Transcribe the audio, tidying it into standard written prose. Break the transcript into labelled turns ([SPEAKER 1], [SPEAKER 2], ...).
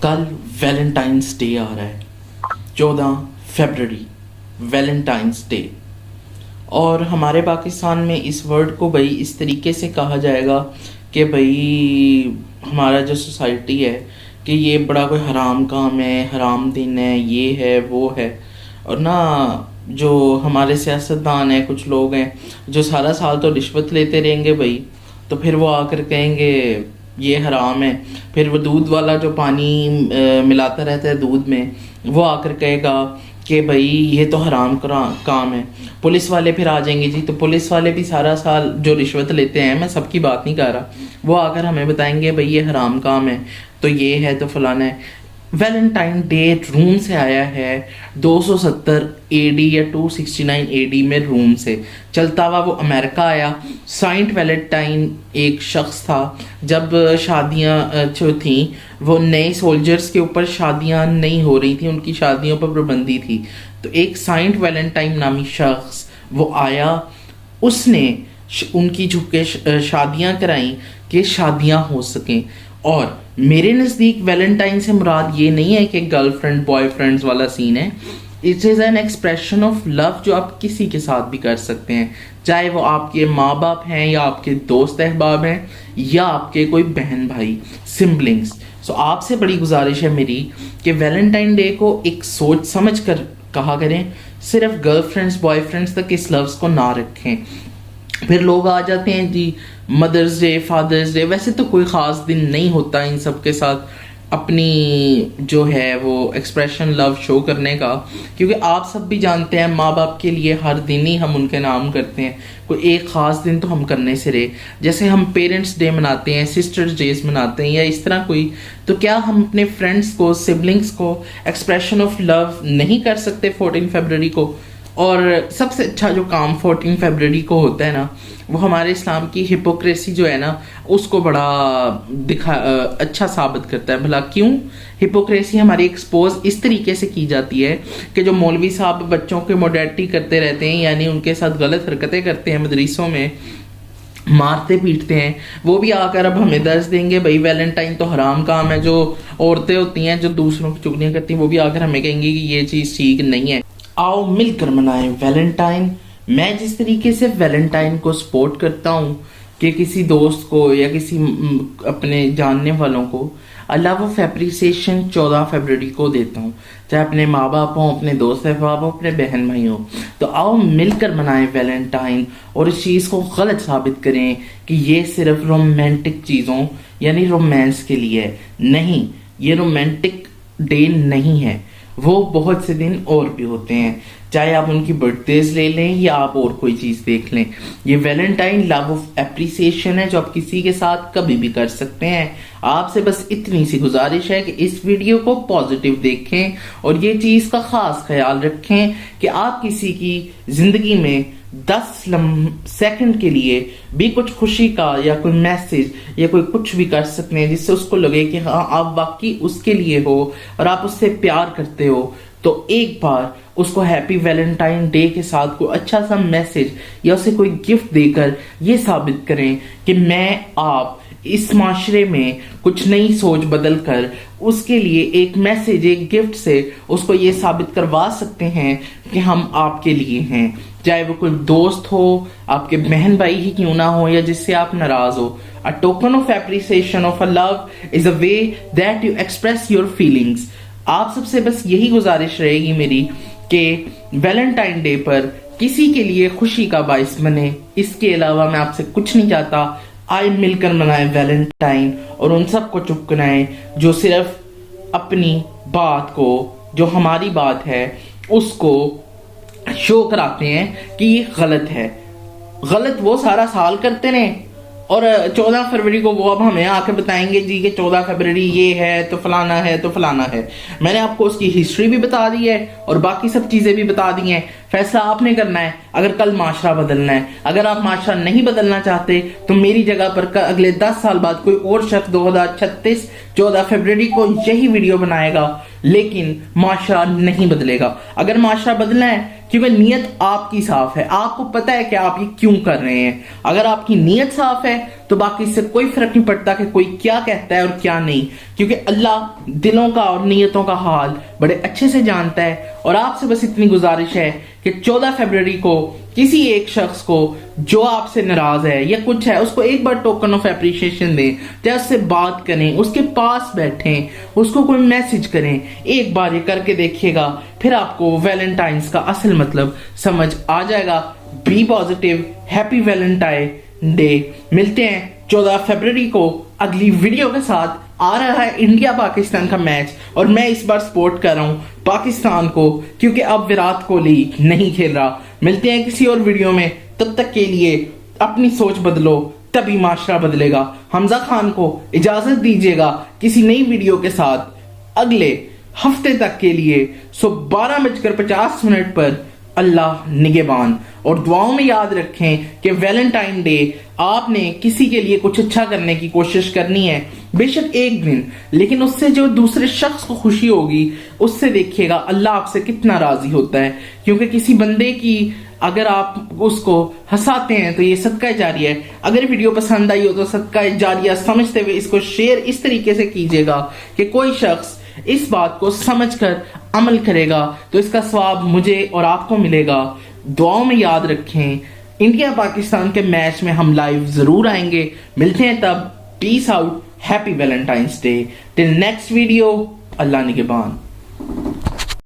[SPEAKER 1] کل Valentines day آ رہا ہے 14 فیبرری، ویلنٹائنس ڈے. اور ہمارے پاکستان میں اس ورڈ کو بھائی اس طریقے سے کہا جائے گا کہ بھائی ہمارا جو سوسائٹی ہے کہ یہ بڑا کوئی حرام کام ہے، حرام دن ہے، یہ ہے وہ ہے. اور نا جو ہمارے سیاستدان ہیں، کچھ لوگ ہیں جو سارا سال تو رشوت لیتے رہیں گے بھائی، تو پھر وہ آ کر کہیں گے یہ حرام ہے. پھر وہ دودھ والا جو پانی ملاتا رہتا ہے دودھ میں، وہ آ کر کہے گا کہ بھائی یہ تو حرام کام ہے. پولیس والے پھر آ جائیں گے جی، تو پولیس والے بھی سارا سال جو رشوت لیتے ہیں، میں سب کی بات نہیں کر رہا، وہ آ کر ہمیں بتائیں گے بھائی یہ حرام کام ہے، تو یہ ہے تو فلانا ہے. ویلنٹائن ڈے روم سے آیا ہے 270 اے ڈی یا 269 اے ڈی میں روم سے چلتا ہوا وہ امریکہ آیا. سائنٹ ویلنٹائن ایک شخص تھا. جب شادیاں جو تھیں وہ نئے سولجرز کے اوپر شادیاں نہیں ہو رہی تھیں، ان کی شادیوں پر پابندی تھی، تو ایک سائنٹ ویلنٹائن نامی شخص وہ آیا، اس نے ان کی جھک کے شادیاں کرائیں کہ شادیاں ہو سکیں. اور میرے نزدیک ویلنٹائن سے مراد یہ نہیں ہے کہ گرل فرینڈ بوائے فرینڈز والا سین ہے. It is an expression of love جو آپ کسی کے ساتھ بھی کر سکتے ہیں، چاہے وہ آپ کے ماں باپ ہیں یا آپ کے دوست احباب ہیں یا آپ کے کوئی بہن بھائی سبلنگس. سو آپ سے بڑی گزارش ہے میری کہ ویلنٹائن ڈے کو ایک سوچ سمجھ کر کہا کریں، صرف گرل فرینڈز بوائے فرینڈز تک اس لفظ کو نہ رکھیں. پھر لوگ آ جاتے ہیں جی مدرز ڈے، فادرز ڈے، ویسے تو کوئی خاص دن نہیں ہوتا ان سب کے ساتھ اپنی جو ہے وہ ایکسپریشن لو شو کرنے کا، کیونکہ آپ سب بھی جانتے ہیں ماں باپ کے لیے ہر دن ہی ہم ان کے نام کرتے ہیں، کوئی ایک خاص دن تو ہم کرنے سے رہے. جیسے ہم پیرنٹس ڈے مناتے ہیں، سسٹرز ڈیز مناتے ہیں یا اس طرح کوئی، تو کیا ہم اپنے فرینڈس کو، سبلنگس کو ایکسپریشن آف لو نہیں کر سکتے 14 فیبرری کو؟ اور سب سے اچھا جو کام 14 فیبرری کو ہوتا ہے نا، وہ ہمارے اسلام کی ہپوکریسی جو ہے نا اس کو بڑا اچھا ثابت کرتا ہے. بھلا کیوں ہپوکریسی ہماری ایکسپوز اس طریقے سے کی جاتی ہے کہ جو مولوی صاحب بچوں کے موڈیٹی کرتے رہتے ہیں، یعنی ان کے ساتھ غلط حرکتیں کرتے ہیں، مدرسوں میں مارتے پیٹتے ہیں، وہ بھی آ کر اب ہمیں درس دیں گے بھائی ویلنٹائن تو حرام کام ہے. جو عورتیں ہوتی ہیں جو دوسروں کی چگلیاں کرتی ہیں، وہ بھی آ کر ہمیں کہیں گی کہ یہ چیز ٹھیک نہیں ہے. آؤ مل کر منائیں ویلنٹائن. میں جس طریقے سے ویلنٹائن کو سپورٹ کرتا ہوں کہ کسی دوست کو یا کسی اپنے جاننے والوں کو لو آف اپریسیشن 14 فیبرری کو دیتا ہوں، چاہے اپنے ماں باپ ہوں، اپنے دوست احباب ہوں، اپنے بہن بھائی ہوں، تو آؤ مل کر منائیں ویلنٹائن اور اس چیز کو غلط ثابت کریں کہ یہ صرف رومانٹک چیزوں یعنی رومانس کے لیے ہے. نہیں، یہ رومانٹک ڈے نہیں ہے، وہ بہت سے دن اور بھی ہوتے ہیں، چاہے آپ ان کی برتھ ڈیز لے لیں یا آپ اور کوئی چیز دیکھ لیں. یہ ویلنٹائن لو آف اپریسیشن ہے جو آپ کسی کے ساتھ کبھی بھی کر سکتے ہیں. آپ سے بس اتنی سی گزارش ہے کہ اس ویڈیو کو پازیٹیو دیکھیں اور یہ چیز کا خاص خیال رکھیں کہ آپ کسی کی زندگی میں 10 سیکنڈ کے لیے بھی کچھ خوشی کا یا کوئی میسج یا کوئی کچھ بھی کر سکتے ہیں جس سے اس کو لگے کہ ہاں آپ واقعی اس کے لیے ہو اور آپ اس سے پیار کرتے ہو. تو ایک بار اس کو ہیپی ویلنٹائن ڈے کے ساتھ کوئی اچھا سا میسج یا اسے کوئی گفٹ دے کر یہ ثابت کریں کہ میں آپ اس معاشرے میں کچھ نئی سوچ بدل کر اس کے لیے ایک میسج، ایک گفٹ سے اس کو یہ ثابت کروا سکتے ہیں کہ ہم آپ کے لیے ہیں، چاہے وہ کوئی دوست ہو، آپ کے بہن بھائی ہی کیوں نہ ہو یا جس سے آپ ناراض ہو. A token of appreciation of a love is a way that you express your feelings. آپ سب سے بس یہی گزارش رہے گی میری کہ ویلنٹائن ڈے پر کسی کے لیے خوشی کا باعث بنے. اس کے علاوہ میں آپ سے کچھ نہیں چاہتا. آئے مل کر منائیں ویلنٹائن اور ان سب کو چپ کرائیں جو صرف اپنی بات کو، جو ہماری بات ہے، اس کو شو کراتے ہیں کہ یہ غلط ہے. غلط وہ سارا سال کرتے رہیں اور 14 فروری کو وہ اب ہمیں آ کے بتائیں گے جی کہ 14 فروری یہ ہے تو فلانا ہے تو فلانا ہے. میں نے آپ کو اس کی ہسٹری بھی بتا دی ہے اور باقی سب چیزیں بھی بتا دی ہیں. فیصلہ آپ نے کرنا ہے اگر کل معاشرہ بدلنا ہے. اگر آپ معاشرہ نہیں بدلنا چاہتے تو میری جگہ پر اگلے 10 سال بعد کوئی اور شخص 2036 14 فروری کو یہی ویڈیو بنائے گا، لیکن معاشرہ نہیں بدلے گا. اگر معاشرہ بدلنا ہے کیونکہ نیت آپ کی صاف ہے، آپ کو پتا ہے کہ آپ یہ کیوں کر رہے ہیں۔ اگر آپ کی نیت صاف ہے تو باقی سے کوئی فرق نہیں پڑتا کہ کوئی کیا کہتا ہے اور کیا نہیں، کیونکہ اللہ دلوں کا اور نیتوں کا حال بڑے اچھے سے جانتا ہے۔ اور آپ سے بس اتنی گزارش ہے کہ 14 فروری کو کسی ایک شخص کو جو آپ سے ناراض ہے یا کچھ ہے، اس کو ایک بار ٹوکن آف اپریشیشن دیں، چاہے اس سے بات کریں، اس کے پاس بیٹھیں، اس کو کوئی میسج کریں۔ ایک بار یہ کر کے دیکھیے گا، پھر آپ کو ویلنٹائنز کا اصل مطلب سمجھ آ جائے گا۔ Be positive, happy Valentine day. ملتے ہیں 14 فروری کو اگلی ویڈیو کے ساتھ۔ آ رہا ہے انڈیا پاکستان کا میچ اور میں اس بار سپورٹ کر رہا ہوں پاکستان کو، کیونکہ اب وراٹ کوہلی نہیں کھیل رہا۔ ملتے ہیں کسی اور ویڈیو میں، تب تک کے لیے اپنی سوچ بدلو، تبھی معاشرہ بدلے گا۔ حمزہ خان کو اجازت دیجیے گا کسی نئی ویڈیو کے ساتھ اگلے ہفتے تک کے لیے۔ 12:50 پر اللہ نگہبان، اور دعاؤں میں یاد رکھیں کہ ویلنٹائن ڈے آپ نے کسی کے لیے کچھ اچھا کرنے کی کوشش کرنی ہے، بے شک ایک دن، لیکن اس سے جو دوسرے شخص کو خوشی ہوگی اس سے دیکھیے گا اللہ آپ سے کتنا راضی ہوتا ہے۔ کیونکہ کسی بندے کی اگر آپ اس کو ہنساتے ہیں تو یہ صدقہ جاریہ ہے۔ اگر ویڈیو پسند آئی ہو تو صدقہ جاریہ سمجھتے ہوئے اس کو شیئر اس طریقے سے کیجیے گا کہ کوئی شخص اس بات کو سمجھ کر عمل کرے گا تو اس کا ثواب مجھے اور آپ کو ملے گا۔ دعاؤں میں یاد رکھیں، انڈیا پاکستان کے میچ میں ہم لائیو ضرور آئیں گے۔ ملتے ہیں تب، peace out, happy Valentine's day, till next video, Allah نگہبان۔